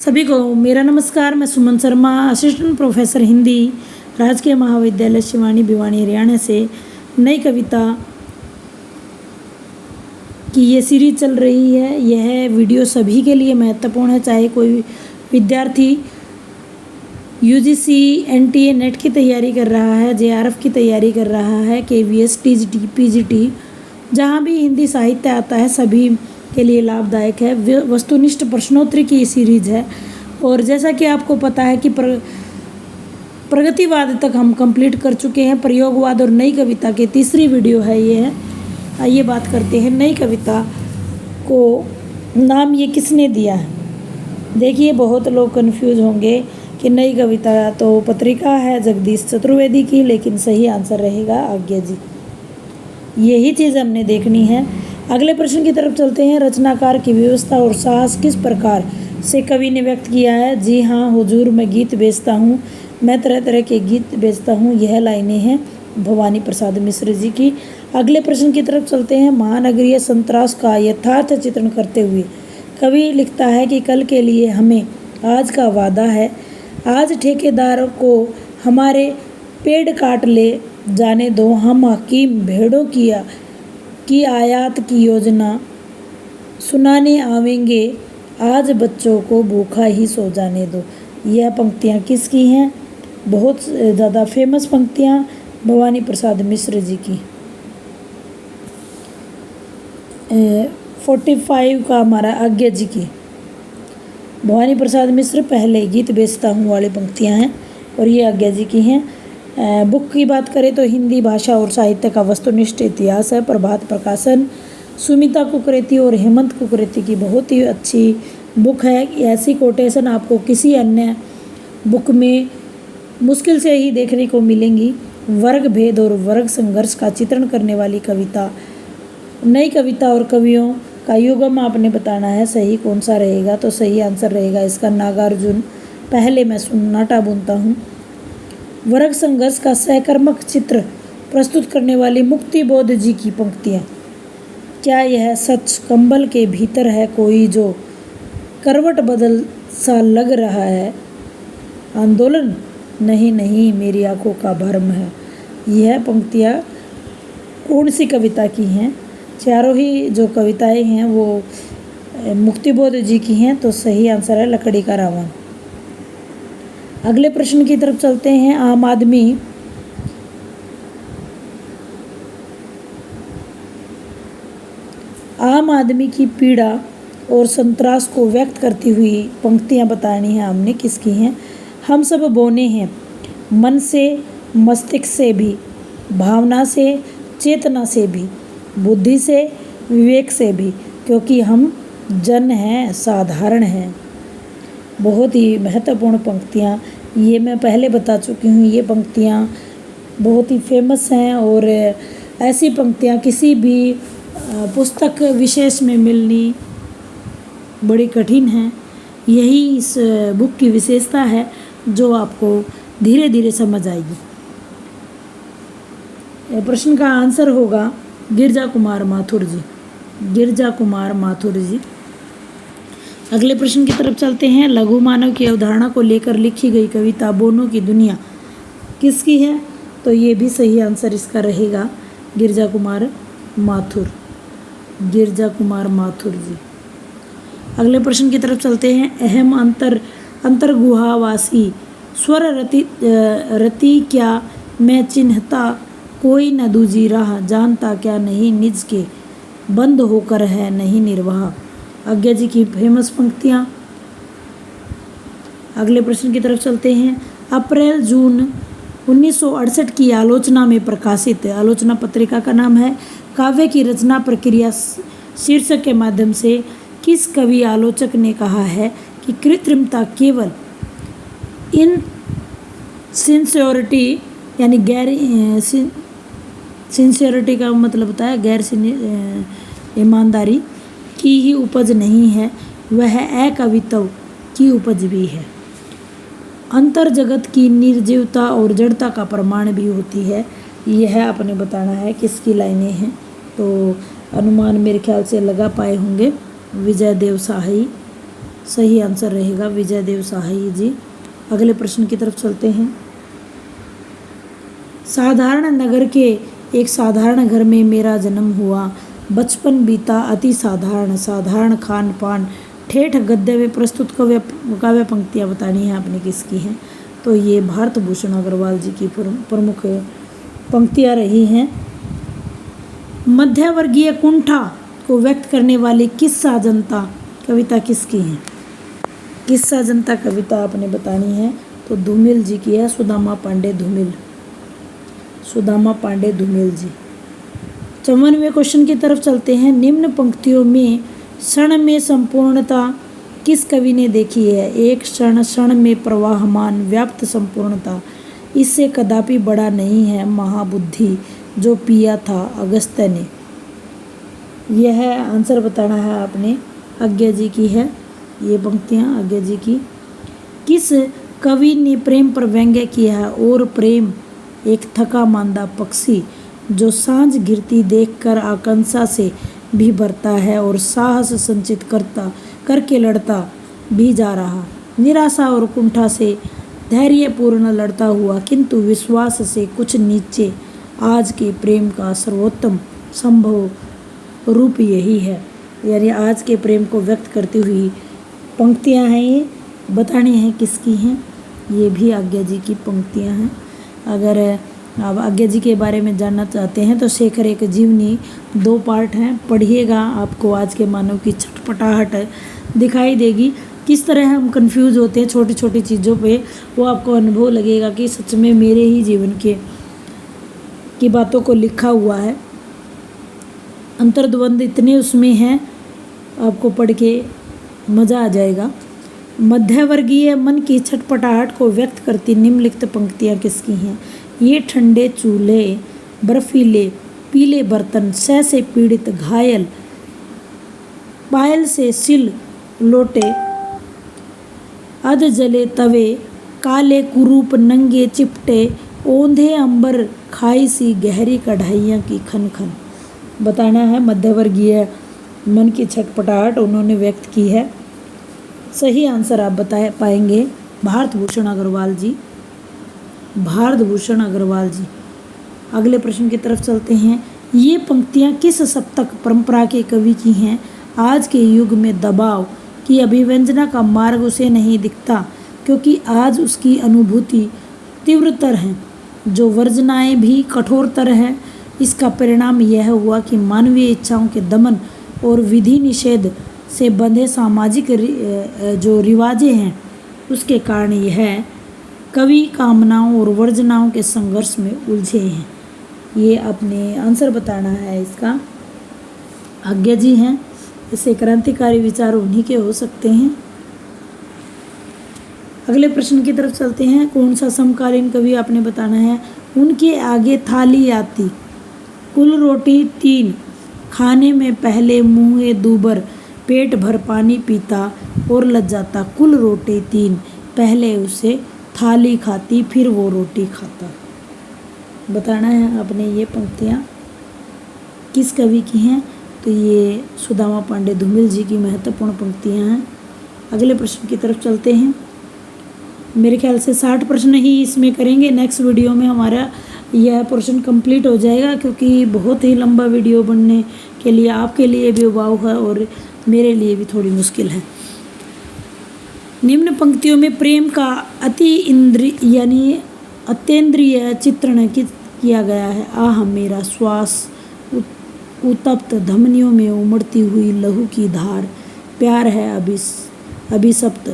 सभी को मेरा नमस्कार। मैं सुमन शर्मा, असिस्टेंट प्रोफेसर हिंदी, राजकीय महाविद्यालय शिवानी भिवानी, हरियाणा से नई कविता की ये सीरीज चल रही है। यह वीडियो सभी के लिए महत्वपूर्ण है, चाहे कोई विद्यार्थी यूजीसी एनटीए नेट की तैयारी कर रहा है, जेआरएफ की तैयारी कर रहा है, केवीएस, टीजीटी, पीजीटी, जहाँ भी हिंदी साहित्य आता है सभी के लिए लाभदायक है। वस्तुनिष्ठ प्रश्नोत्तरी की सीरीज है और जैसा कि आपको पता है कि प्रगतिवाद तक हम कंप्लीट कर चुके हैं। प्रयोगवाद और नई कविता की तीसरी वीडियो है ये है। आइए बात करते हैं नई कविता को नाम ये किसने दिया है। देखिए, बहुत लोग कंफ्यूज होंगे कि नई कविता तो पत्रिका है जगदीश चतुर्वेदी की, लेकिन सही आंसर रहेगा आज्ञा जी। यही चीज़ हमने देखनी है। अगले प्रश्न की तरफ चलते हैं। रचनाकार की व्यवस्था और साहस किस प्रकार से कवि ने व्यक्त किया है। जी हाँ हुजूर, मैं गीत बेचता हूँ, मैं तरह तरह के गीत बेचता हूँ। यह लाइनें हैं भवानी प्रसाद मिश्र जी की। अगले प्रश्न की तरफ चलते हैं। महानगरीय संतरास का यथार्थ चित्रण करते हुए कवि लिखता है कि कल के लिए हमें आज का वादा है। आज ठेकेदार को हमारे पेड़ काट ले जाने दो, हम हकीम भेड़ों की आयात की योजना सुनाने आवेंगे। आज बच्चों को भूखा ही सो जाने दो। यह पंक्तियाँ किसकी हैं? बहुत ज़्यादा फेमस पंक्तियाँ भवानी प्रसाद मिश्र जी की। 45 का हमारा आज्ञा जी की। भवानी प्रसाद मिश्र पहले गीत बेचता हूँ वाली पंक्तियाँ हैं और ये आज्ञा जी की हैं। बुक की बात करें तो हिंदी भाषा और साहित्य का वस्तुनिष्ठ इतिहास है। प्रभात प्रकाशन, सुमिता कुकरेती और हेमंत कुकरेती की बहुत ही अच्छी बुक है। ऐसी कोटेशन आपको किसी अन्य बुक में मुश्किल से ही देखने को मिलेंगी। वर्ग भेद और वर्ग संघर्ष का चित्रण करने वाली कविता। नई कविता और कवियों का युगम आपने बताना है, सही कौन सा रहेगा। तो सही आंसर रहेगा इसका नागार्जुन। पहले मैं सन्नाटा बुनता हूँ। वर्ग संघर्ष का सहकर्मक चित्र प्रस्तुत करने वाली मुक्तिबोध जी की पंक्तियाँ। क्या यह सच कंबल के भीतर है कोई जो करवट बदल सा लग रहा है। आंदोलन नहीं नहीं मेरी आंखों का भ्रम है। यह पंक्तियाँ कौन सी कविता की हैं? चारों ही जो कविताएं हैं वो मुक्तिबोध जी की हैं। तो सही आंसर है लकड़ी का रावण। अगले प्रश्न की तरफ चलते हैं। आम आदमी की पीड़ा और संतरास को व्यक्त करती हुई पंक्तियां बतानी है हमने, किसकी हैं। हम सब बोने हैं मन से, मस्तिष्क से भी, भावना से, चेतना से भी, बुद्धि से, विवेक से भी, क्योंकि हम जन हैं, साधारण हैं। बहुत ही महत्वपूर्ण पंक्तियाँ ये मैं पहले बता चुकी हूँ। ये पंक्तियाँ बहुत ही फेमस हैं और ऐसी पंक्तियाँ किसी भी पुस्तक विशेष में मिलनी बड़ी कठिन है। यही इस बुक की विशेषता है जो आपको धीरे धीरे समझ आएगी। प्रश्न का आंसर होगा गिरजा कुमार माथुर जी। गिरजा कुमार माथुर जी। अगले प्रश्न की तरफ चलते हैं। लघु मानव की अवधारणा को लेकर लिखी गई कविता बोनों की दुनिया किसकी है। तो ये भी सही आंसर इसका रहेगा गिरजा कुमार माथुर। गिरजा कुमार माथुर जी। अगले प्रश्न की तरफ चलते हैं। अहम अंतर्गुहावासी स्वर रति क्या मैं चिन्हता कोई न दूजी राह, जानता क्या नहीं निज के बंद होकर है नहीं निर्वाह। आज्ञा जी की फेमस पंक्तियाँ। अगले प्रश्न की तरफ चलते हैं। अप्रैल जून 1968 की आलोचना में प्रकाशित, आलोचना पत्रिका का नाम है, काव्य की रचना प्रक्रिया शीर्षक के माध्यम से किस कवि आलोचक ने कहा है कि कृत्रिमता केवल इनसिंसियोरिटी यानी गैर सिंसियरिटी का मतलब होता है गैर ईमानदारी की ही उपज नहीं है, वह अकवित्व की उपज भी है। अंतर जगत की निर्जीवता और जड़ता का प्रमाण भी होती है। यह आपने बताना है किसकी लाइनें हैं। तो अनुमान मेरे ख्याल से लगा पाए होंगे। विजय देव सही आंसर रहेगा विजय देव सहाय जी। अगले प्रश्न की तरफ चलते हैं। साधारण नगर के एक साधारण घर में मेरा जन्म हुआ, बचपन बीता अति साधारण, साधारण खान पान, ठेठ गद्य में प्रस्तुत काव्य पंक्तियाँ बतानी है आपने किसकी हैं। तो ये भारत भूषण अग्रवाल जी की प्रमुख पंक्तियाँ रही हैं। मध्यवर्गीय कुंठा को व्यक्त करने वाली किस्सा जनता कविता किसकी है? किस्सा जनता कविता आपने बतानी है तो धूमिल जी की है, सुदामा पांडे धूमिल, सुदामा पांडे धूमिल जी। 54वें क्वेश्चन की तरफ चलते हैं। निम्न पंक्तियों में क्षण में संपूर्णता किस कवि ने देखी है? एक क्षण, क्षण में प्रवाहमान व्याप्त संपूर्णता, इससे कदापि बड़ा नहीं है महाबुद्धि जो पिया था अगस्त्य ने। यह आंसर बताना है आपने, आज्ञा जी की है ये पंक्तियाँ आज्ञा जी की। किस कवि ने प्रेम पर व्यंग्य किया है? और प्रेम एक थका मांदा पक्षी जो सांझ गिरती देखकर आकांक्षा से भी भरता है और साहस संचित करके लड़ता भी जा रहा, निराशा और कुंठा से धैर्यपूर्ण लड़ता हुआ, किंतु विश्वास से कुछ नीचे आज के प्रेम का सर्वोत्तम संभव रूप यही है। यानी आज के प्रेम को व्यक्त करती हुई पंक्तियां हैं, ये बतानी है किसकी हैं? ये भी आज्ञा जी की पंक्तियां हैं। अगर आप आज्ञा जी के बारे में जानना चाहते हैं तो शेखर एक जीवनी 2 पार्ट हैं, पढ़िएगा, आपको आज के मानव की छटपटाहट दिखाई देगी। किस तरह हम कंफ्यूज होते हैं छोटी छोटी चीज़ों पे, वो आपको अनुभव लगेगा कि सच में मेरे ही जीवन की बातों को लिखा हुआ है। अंतर्द्वंद इतने उसमें हैं, आपको पढ़ के मज़ा आ जाएगा। मध्यवर्गीय मन की छटपटाहट को व्यक्त करती निम्नलिखित पंक्तियाँ किसकी हैं? ये ठंडे चूल्हे, बर्फीले पीले बर्तन, सह से पीड़ित घायल, पायल से सिल लोटे, अध जले तवे, काले कुरूप नंगे चिपटे, ओंधे अंबर खाई सी गहरी कढ़ाइयाँ की खन खन। बताना है मध्यवर्गीय मन की छटपटाहट उन्होंने व्यक्त की है। सही आंसर आप बता पाएंगे भारत भूषण अग्रवाल जी, भारत भूषण अग्रवाल जी। अगले प्रश्न की तरफ चलते हैं। ये पंक्तियाँ किस सप्तक परंपरा के कवि की हैं? आज के युग में दबाव की अभिव्यंजना का मार्ग उसे नहीं दिखता, क्योंकि आज उसकी अनुभूति तीव्रतर है, जो वर्जनाएँ भी कठोरतर है। इसका परिणाम यह हुआ कि मानवीय इच्छाओं के दमन और विधि निषेध से बंधे सामाजिक जो रिवाजें हैं, उसके कारण यह कवि कामनाओं और वर्जनाओं के संघर्ष में उलझे हैं। ये अपने आंसर बताना है इसका, आज्ञा जी हैं। इससे क्रांतिकारी विचार उन्हीं के हो सकते हैं। अगले प्रश्न की तरफ चलते हैं। कौन सा समकालीन कवि आपने बताना है? उनके आगे थाली आती, कुल रोटी 3, खाने में पहले मुँहे दूबर, पेट भर पानी पीता और लज जाता। कुल रोटी 3, पहले उसे थाली खाती फिर वो रोटी खाता। बताना है आपने ये पंक्तियाँ किस कवि की हैं? तो ये सुदामा पांडे धूमिल जी की महत्वपूर्ण पंक्तियाँ हैं। अगले प्रश्न की तरफ चलते हैं। मेरे ख्याल से 60 प्रश्न ही इसमें करेंगे। नेक्स्ट वीडियो में हमारा यह पोर्शन कंप्लीट हो जाएगा, क्योंकि बहुत ही लंबा वीडियो बनने के लिए आपके लिए भी उबाऊ है और मेरे लिए भी थोड़ी मुश्किल है। निम्न पंक्तियों में प्रेम का अत्यंद्रिय चित्रण किया गया है। आह मेरा श्वास, उत्तप्त धमनियों में उमड़ती हुई लहू की धार, प्यार है अभिशप्त,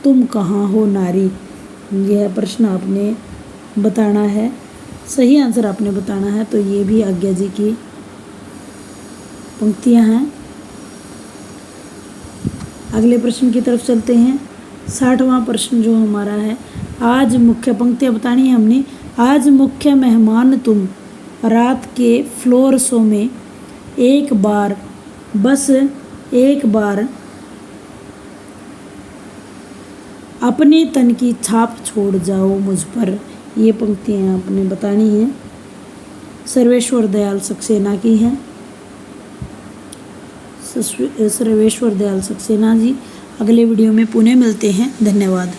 तुम कहाँ हो नारी। यह प्रश्न आपने बताना है, सही आंसर आपने बताना है। तो ये भी आज्ञा जी की पंक्तियाँ हैं। अगले प्रश्न की तरफ चलते हैं। 60वां प्रश्न जो हमारा है, आज मुख्य पंक्तियाँ बतानी है हमने। आज मुख्य मेहमान तुम, रात के फ्लोर शो में एक बार, बस एक बार अपने तन की छाप छोड़ जाओ मुझ पर। ये पंक्तियाँ आपने बतानी है, सर्वेश्वर दयाल सक्सेना की हैं, सर्वेश्वर दयाल सक्सेना जी। अगले वीडियो में पुनः मिलते हैं। धन्यवाद।